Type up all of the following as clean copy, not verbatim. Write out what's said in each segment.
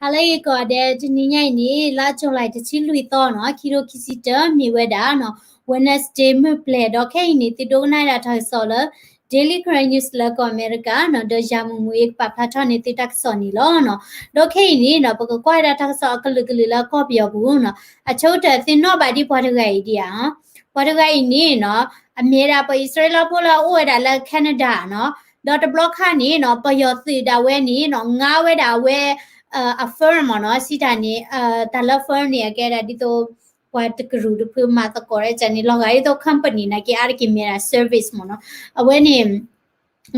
Halai ko de tininya ni la cholai te chilui to no kiro kisita mi weda no Wednesday mu play do kai ni ti do na da thai so la Daily Crime News la ko America no do jamu mu ek pa pha ni ti tak so ni lo no do kai ni no pa ko da tak so klu la ko pyo bu no a chou ta tin no ba di pwa de ga idea pwa de ga ni no a me da pa Israel po la o da la Canada no dot block ha ni no pa yo ti da we ni no nga we da we a firm เนาะစီတာနေဒါလ firm နေခဲ့တာဒီတော့ပွားတကရူဒဖမှာတကောရဲချန်နီလောကရီတော့ company နာကေအာကိမီရာ service မနော်အဝဲနေ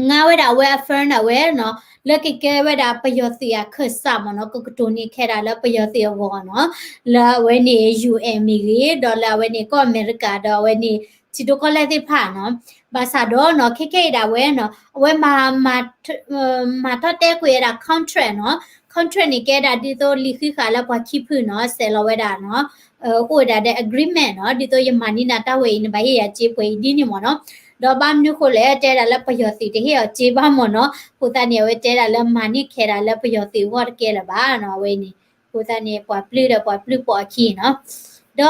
ငါဝဲတာဝဲ firm တာဝဲနော်လက်ကကဲဝဲတာပယောစီယခဆာမနော်ကကတိုနီခဲတာလပယောစီယောနော်လာဝဲနေ UM ကြီးဒေါ်လာဝဲနေကောအမေရိကတော့ဝဲနေချီတိုကလက်တိဖာနော်ဘာသာတော့နော်ခေတာဝဲနော်အဝဲမာထတဲ့ကွေတာ contract နော် contract ni ke da di to likhi khala pa khi phu no sell we da no o da de agreement no di to yamani na ta we ni ba ye ya che pwe di ni mo no do ba mnu kho le te da la pyo si te he ya che ba mo no ko ta ni we te da la mani khe da la pyo si wa ke la ba no we ni ko ta ni pwa plu da pwa plu pwa khi no do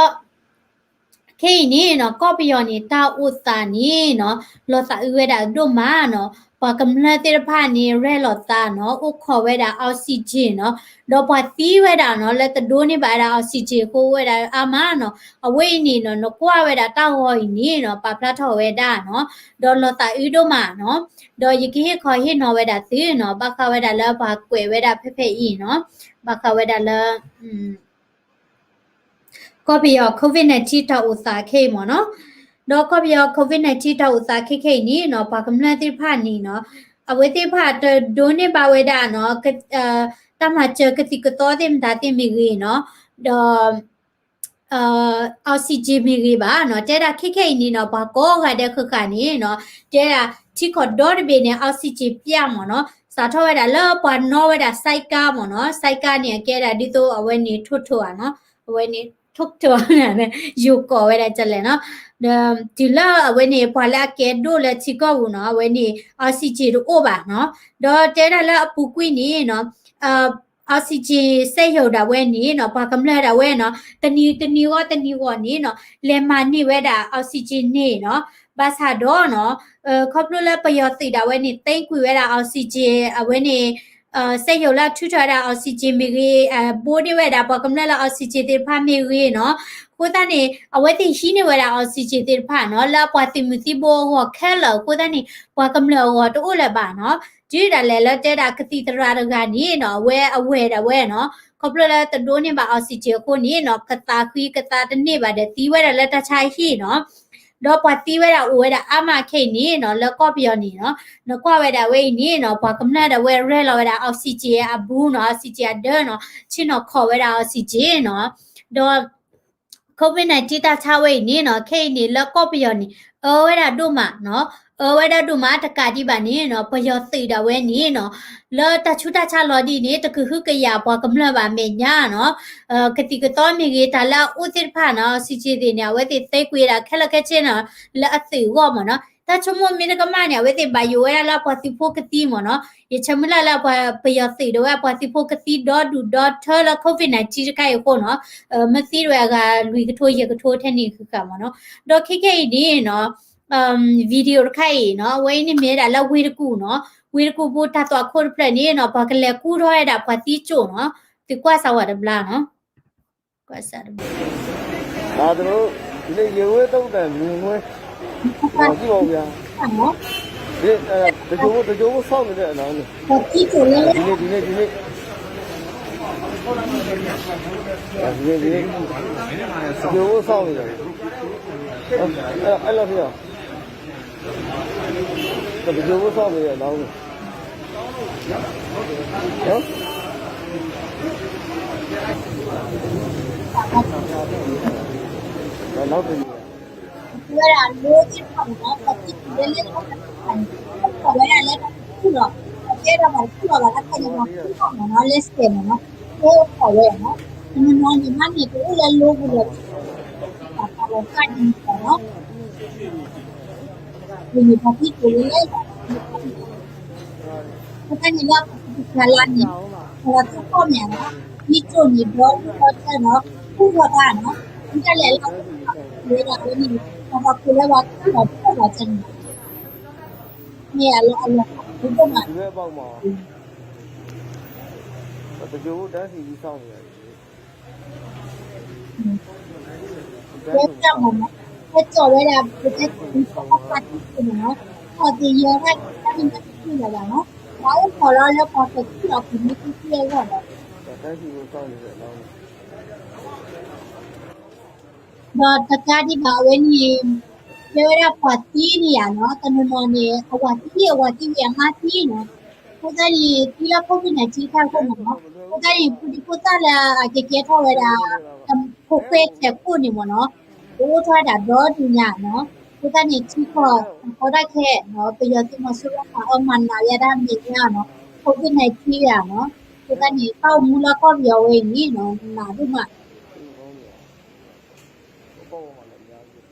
ke ni no ko pyo ni ta u sa ni no lo sa u we da do ma noปากำลังเตระพานี่เรลอตาเนาะอุขอเวดาออกซิเจนเนาะดอปาตีเวดาเนาะแล้วตะโดนี่บาดาออกซิเจนโคเวดาอามาเนาะอเวนี่เนาะนกว่าเวดาตาหอยนี่เนาะปาพระทอเวดาเนาะดอลอตาอุโดมาเนาะดอยิกิเฮขอเฮเนาะเวดาตีเนาะบาคาเวดาละบาเกวเวดาเพอีเนาะบาคาเวดาละก็ไปยอโควิด-19 ตาอุตสาเขมเนาะดอกก็ไปยอโควิด-19 ตาอุตสาเขนี่เนาะปากำลังเตระพานี่เนาะအဝေတိဖာဒိုနေပါဝေဒာနော်တမချကတိကတော်တင်ဒါတင်မီရီနော်ဒေါ်အောက်ဆီဂျင်မီရီပါနော်တဲတာခိခိနီနော်ဘာကောကတဲ့ခခနီနော်တဲတာတီခေါ်ဒေါ်ဘေနဲ့အောက်ဆီဂျင်ပြမနော်စာထောဝဲတာလောပွားနော်ဝဲတာစိုက်ကားမနော်စိုက်ကားနေကဲတာဒီတော့အဝဲနေထွတ်ထွတ်อ่ะနော်အဝဲနေထုတ်တော်နေယူကောဝဲတာချက်လဲနော်ဒီလာအဝဲနေပွာလာကဲဒိုလက်ချီကောဘူးနော်အဝဲနေအောက်ဆီဂျင်တို့အိုပါနော်တော့တဲတာလာအပူကွိနေနော်အောက်ဆီဂျင်စိတ်ဟုတ်တာဝဲနေနော်ဘာကမလဲတာဝဲနော်တနီနေနော်လေမာနေဝဲတာအောက်ဆီဂျင်နေနော်ဘာသာတော့နော်ခေါပလိုလာပယောတိတာဝဲနေတိတ်ကွေဝဲတာအောက်ဆီဂျင်အဝဲနေစိတ်ရုပ်လာထူထတာအောက်ဆီဂျင်မီကြီးဘိုးတွေဝဲတာပေါ့ကမလဲလာအောက်ဆီဂျင်တွေဖာမီကြီးနော်ကိုတန်းနေအဝဲတင်ရှိနေဝဲတာအောက်ဆီဂျင်တွေဖာနော်လာပွားတင်မစီဘောဟောခဲလောကိုတန်းနေပွားကမလဲဟောတိုးလည်းပါနော်ကြည့်တာလဲလက်တဲတာကတိတရာကနေနော်ဝဲအဝဲတာဝဲနော်ခေါပလလာတဒိုးနေပါအောက်ဆီဂျင်ကိုနေနော်ကတာခွီကတာတနေ့ပါတဲ့တီးဝဲတာလက်တချိုင်ရှိနော်တော့ပွားတီးဝဲတာဝဲတာအမခိတ်နေနော်လက်ကော့ပြောနေနော်နကွာဝဲတာဝဲနေနော်ပွားကမလာတာဝဲရဲလောဝဲတာအောက်ဆီဂျင်အဘူးနော်အောက်ဆီဂျင်ဒဲနော်ချင်းနော်ခေါ်ဝဲတာအောက်ဆီဂျင်နော်တော့COVID-19 တာချဝဲနေနော်ခိတ်နေလက်ကော့ပြောနေဝဲတာတို့မနော်ဝဲတာတို့မတကတိပါနေနော်ပယောသိတာဝဲနေနော်လောတချူတချလော်ဒီနေတကခုကရပွားကမလာပါမေညာနော်ကတိကတော်မြေကြီးတလာဥတိဖာနော်စီချီတဲ့နေဝဲတဲ့သိကွေတာခက်လက်ခက်ချင်းနော်လက်အသိဝမနော်တချမမင်းကမညာဝဲတဲ့ဘယိုရလာပွားစီဖို့ကတိမနော်ရချမလာလာပွားပယောသိတော့ပွားစီဖို့ကတိဒေါ်ထလာ COVID-19 ခိုင်ကိုနော်မသိရကလူကထိုးရကထိုးတဲ့နေခကမနော်တော့ခိခိဒီနော်ဗီဒီယိုခိုင်နော်ဝိနေမြဲတာလောက်ဝေးတကူနော်ဝေးတကူပို့တတ်တော့ခိုးပြနေနော်ဘာကလေးကူတော့ရတာပွားတီချိုနော်ဒီကွာဆောရဘလာနော်ကွာဆောရဒါတို့ဒီနေ့ရေဝဲတုံးတယ်မြင်ဝဲဘာကြည့်ပါဦးဗျာနော်ဒီတကြိုးဆောက်နေတဲ့အနားနဲ့တီချိုလေဒီနေ့ဒီနေ့ဒီနေ့ဆောက်နေတယ်အဲ့လိုပြောတကြိုးဆောက်နေတဲ့အနားနဲ့နော်နောက်ပြန်ဝဲရလို့ဒီပုံတော့ပတ်တိတယ်လေတော့ဝဲရလည်းခုတော့အဲတော့ဘာခုတော့လာတဲ့နေမှာနော်လက်စတယ်နော်ဟိုခေါ်ရနော်ဒီနော်ဒီမှာနေကိုလည်းလို့ဘူးလို့ပါပါတော့ကန်နေနော်ဒီပတ်တိကိုလည်း Bukan juga jalan nih. 我这后面呢，你做你不要这呢，不说他呢，你这来了，为了你，我把过来我不我真的，你也了，不懂啊， ဒီဘက်ပေါက်မှာတကြိုးတန်းစီကြီးစောင့်နေရတယ်别这么嘛，我做为了不在你说我发脾气呢，我的有他们去了吧呢，然后跑了要跑出去了，肯定是接我的。တန်းစီကိုစောင့်နေတဲ့အလောင်း တော့တကားဒီပါဝင်းကြီးပြောရပတ်တီးနေရနော်တနမနေအဝတီးရငါတီးနော်ကိုယ်တိုင်ဒီလာပုံနဲ့ကြီးထားဖို့နော်ကိုယ်တိုင်ဒီကိုတလာကြကြထောက်ရတာကိုဖက်ချက်ကိုနေမနော်ဘိုးထားတာတော့ဒီညနော်ကိုယ်တိုင်ကြီးခေါ်ได้แค่နော်ပြရတိမဆိုးမှာအမှန်နာရတာမြေရနော်ကိုယ်နဲ့ကြီးရနော်ကိုယ်တိုင်တောက်မူလာကောပြောဝင်းကြီးနော်နာတို့မှာ ပေါ့ပေါ်မှာလည်းအများကြီး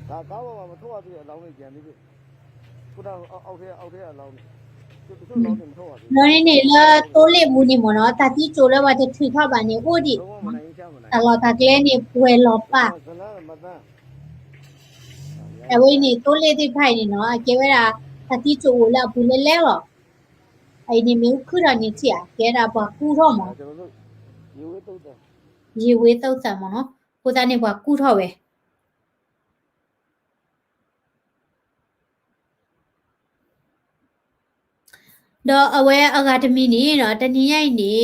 ဒါကားပေါ်မှာမထုတ်ရသေးတဲ့အလောင်းတွေကျန်သေးတယ်ခုနအောက်ထဲအလောင်းတွေတချို့အလောင်းတွေမထုတ်ရသေးဘူး နော်နေလာတိုးလေဘူးနေမနော်တာတိချိုလဲဝါတထီထောက်ပါနေဦးဒီ လုံးဝမနိုင်ချမနိုင် တလောတာကလေးနေပွဲလောပါ ဇလန်းမတန်း အဝိနေတိုးလေတိဖိုင်နေနော်အကေဝဲတာတာတိချိုလာဘူးလဲလဲလောအဲ့ဒီမျိုးခုရနေချာကဲတာပါကူတော့မ ကျွန်တော်တို့ရေဝဲတုတ်တယ် ရေဝေးသုတ်ဆံမနော်ကိုသားနေပါကူထောက်ပဲတော့အဝဲအကာဒမီနေနော်တနည်းရိုက်နေ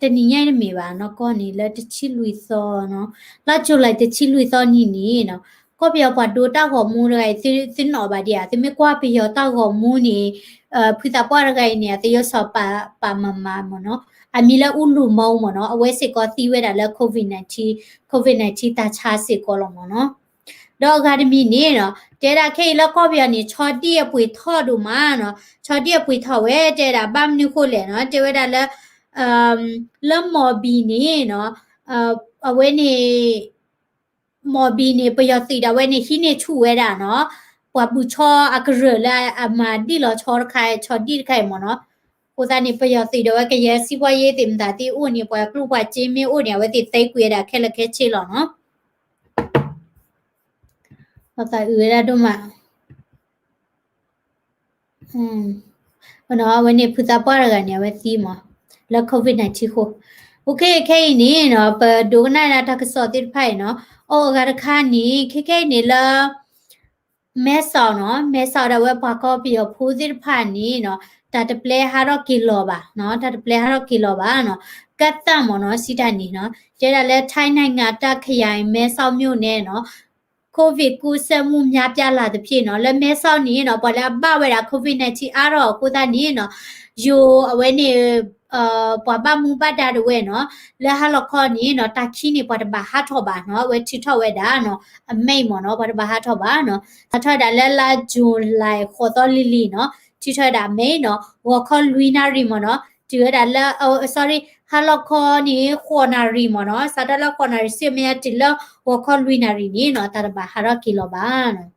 တနည်းရိုက်နေမိပါနော်ကောနေလက်တချီလူစောနော်လက်ချိုလိုက်တချီလူစောနီနေနော်ကောပြောပါဒိုတာခေါ်မူရိုက်စင်းနော်ပါဒီယာစမေကွာပြောတာခေါ်မူနေဖူတာပွားရိုက်နေတရဆောပါမမမနော်အမီလာဥလူမောင်းမနော်အဝဲစစ်ကောသီးဝဲတာလဲ COVID-19 တာချာစစ်ကောလုံးမနော်တော့အကာဒမီနေနော်တဲတာခေလောက်ကောပြနေချော်တီရပွေထော့တို့မှာနော်ချော်တီရပွေထော့ဝဲတဲတာဗမ်နုခိုလေနော်တဲဝဲတာလဲလမော်ဘီနေနော်အဝဲနေမော်ဘီနေပယောစီတာဝဲနေဟိနေချူဝဲတာနော်ပွားပူချောအကရလာအမဒီလောချောခိုင်ချော်တီခိုင်မနော်ကိုသားနေပယောစီတော့ကရဲစီပွားရေးတင်တာတီဦးနေပွားကလူပွားချင်းမင်းဦးနေဝဲတိသိကွေတာခဲလက်ခဲချေလောနော်ဟုတ်တယ်ဦးရတော့မှာနော်ဝနေဖူတာပွားရကနေဝဲစီမလက် COVID-19 ကိုโอเคခဲနေနော်ပဒိုနာနာတကစောတိဖိုင်နော်အော်ဂရခါနီခဲနေလာမဲဆောင်းနော်မဲဆောင်းတော့ဝဲပါကောပြီးတော့ဖိုးစစ်ဖာနီနော်တာတပလဲဟာတော့ကီလိုပါနော်တာတပလဲဟာတော့ကီလိုပါနော်ကတ်တမနော်စီတန်နီနော်ကျဲတာလဲထိုင်းနိုင်ငံတခရိုင်မဲဆောင်းမြို့နယ်နော်ကိုဗစ်ကူးစက်မှုများပြားလာတဲ့ဖြစ်နော်လက်မဲဆောင်းနီနော်ပေါ်လာပဝဲတာကိုဗစ် -19 အားတော့ကိုသားနီနော်ယိုအဝဲနေပွားပါမူပတ်တာတွေနော်လဲဟာလခေါနီနော်တာခီနေပေါ်တပါဟာထောပါနော်ဝဲတီထောဝဲတာနော်အမိတ်မနော်ပေါ်တပါဟာထောပါနော်အထောတာလဲလာဂျွန်လိုက်ခေါ်တော်လီလီနော်တီထောတာမိတ်နော်ဝခေါ်လူနာရီမနော်တီရတာလဲ sorry ဟာလခေါနီခေါ်နာရီမနော်စတာလခေါ်နာရီစမယတီလဝခေါ်လူနာရီနီနော်တာပါဟာရကီလိုပါနော်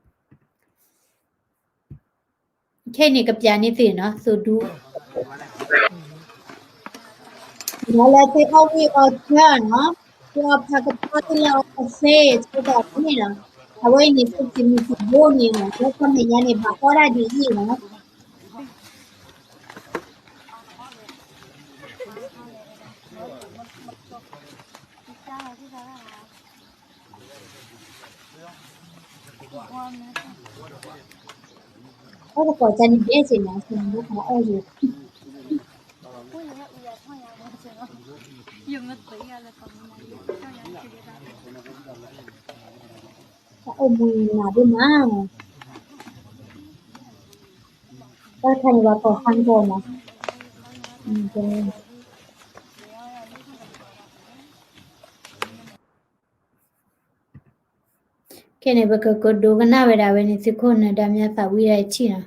ခဲနေကပြာနေသေးနော်ဆိုဒူWala te awi odya no to phagapati la ose choda ni no awai ni puti ni bo ni no ko kame ya ni ba ora di ni no ko ko jani be sin na sin bo ko o yu ôi mùi nào đi má ta thành vào cổ khăn rồi mà cái này bây giờ có đồ cái nào về đào về này thì con này đam nhá phải quy lại chi nào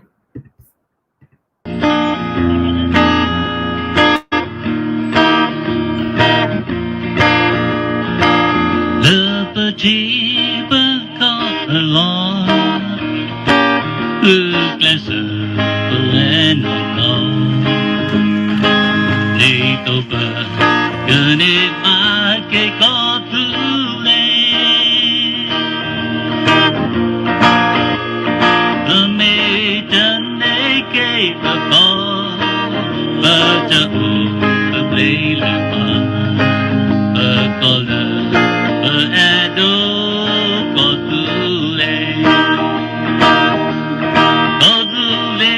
The jeep got along. Gane ma ke ko tu le The me done ne ke ba ba ba ja u ba play lu ba ba ko la ba ado ko tu le ko tu le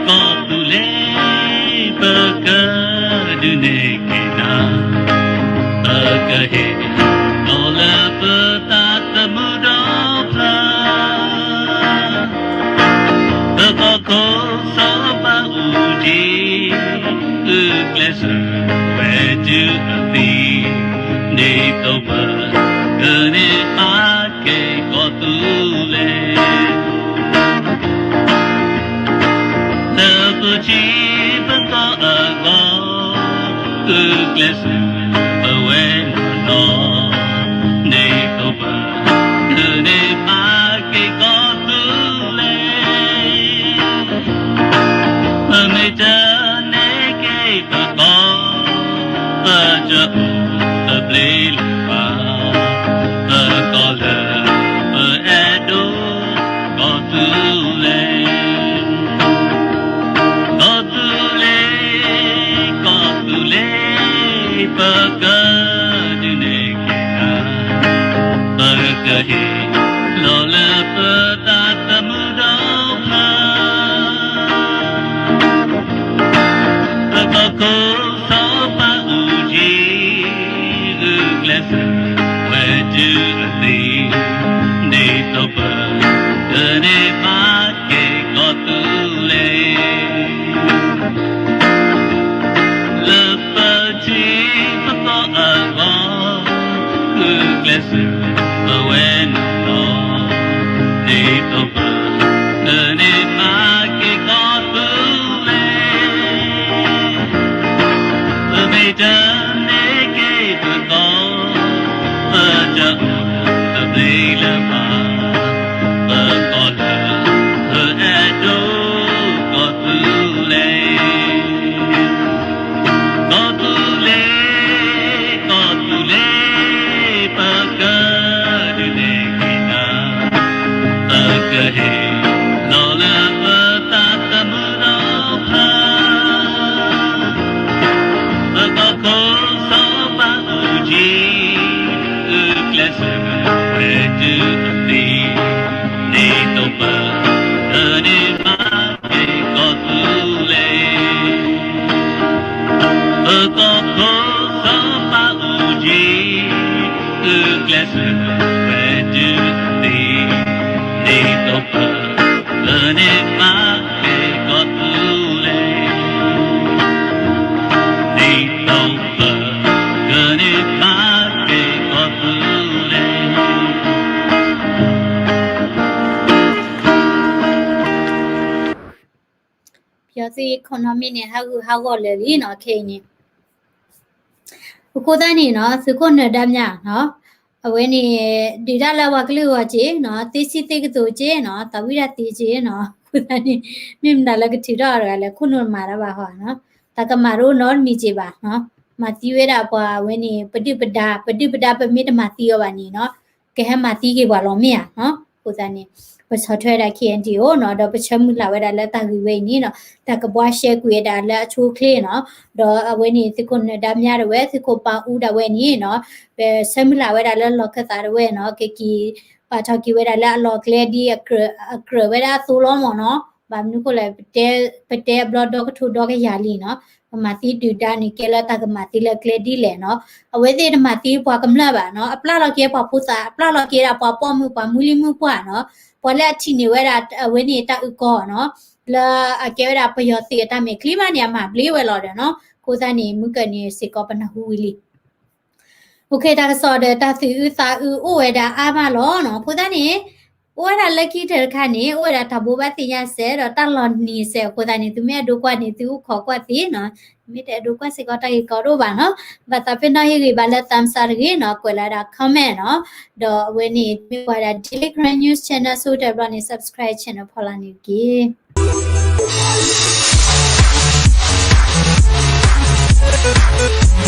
ko tu le ba ka du ne ke na ba ka he no la ba ta ta mu do pla ba ko ko so ba u ji u bless where do the ne to ba gane a ke ko tu le the buji ba ko a go u bless when no ne to ba gane a ke ko tu le me ja ne ke ba ko ba ja the play ba ba ko la ba ado ko tu le ko tu le ko tu le ba ka du ne ke na ba ka he lo la ba ta ta mu do ha ba ko so ba u ji u bless where do the ne to ba ne ma ke ko tu le le pa ji ba ko a go u bless when no ne to ba ne ma ke ko tu le me ja ne ke ba ko ba ja the play la ba ba ko la ba ado ko tu le ko tu le ko tu le ba ka du ne ke na ba ka he lo la ba ta ta mu do ha ba ko so ba u ji u bless where do the ne to ba ne ma ke ko tu le ba ko so ba u ji u bless where do the ne to ba ne ma ke ko tu le ne to ba ne ma ke ko tu leပြောစီeconomy နဲ့ဟာကိုလေလीเนาะခေနေကိုသားနေเนาะစခုနဲ့တမ်းမြเนาะအဝဲနေဒီဒါလာဝကလေးဝကြီးเนาะတိစီတိကတူကြီးเนาะတဝိရတိကြီးเนาะကိုသားနေမြင်တယ်လည်းတိတော့ရလဲခုနမှာရပါဟောเนาะတကမာရိုနော်မီကြီးပါเนาะမတီးရတာပွားဝဲနေပฏิပဒါပမိတမတီးရပါနေเนาะကဲဟမတီးကေပါလောမြเนาะကိုသားနေပစထွဲတာ KNDO เนาะတော့ပချမှုလာဝဲတာလက်တန်ကြီးဝဲနေเนาะတကပွားရှဲကွေတာလက်အချိုးကလေးเนาะတော့အဝဲနေစခုနဲ့တမ်းမြရဝဲစခုပါဦးတာဝဲနေเนาะပဲဆမှုလာဝဲတာလက်လော့ခတ်တာဝဲเนาะကေကီပါချောက်ကီဝဲတာလက်လော့ကလေးဒီအကရဝဲတာဆိုလုံးမเนาะဘာမနုကိုလည်းပတဲဘလော့တော့ကထူတော့ကရလီเนาะမတီတူတာနေကဲလာတကမတီလကလေးဒီလေเนาะအဝဲသေးတမတီပွားကမလာပါเนาะအပလာလော့ကဲပွားပူစာအပလာလော့ကဲတာပွားပေါ်မှုပွားမူလီမှုပွားเนาะပွားလက်ချီနေဝဲတာဝဲနေတာဥကောเนาะလာအကဲတာပယောစီတာမေကလီမနီယာမှာဘလီဝဲလော်တယ်เนาะကိုစားနေမှုကနေစေကောပနဟူဝီလီโอเคတာဆော်တဲ့တာစီဥစာဥအိုဝဲတာအာမလောเนาะဖိုသားနေဝဲတာလက်ကြီးတဲ့ခါနေဝဲတာတဘောဘတ်တင်ရဆဲတော့တလော်နီဆဲကိုသားနေသူမြတ်ဒုကွာနေသူခေါ်ကွက်သေးเนาะမိတဲ့ဒုကွာစေကောတိုင်ကောတော့ပါเนาะဘာတာပင်တော့ရေးဘာလက်တမ်စာရေးเนาะကွယ်လာတာ comment เนาะတော့ဝဲနေမြွာတာ Telegram News Channel ဆိုတဲ့ဘလော့နေ subscribe channel ဖော်လာနေကြီး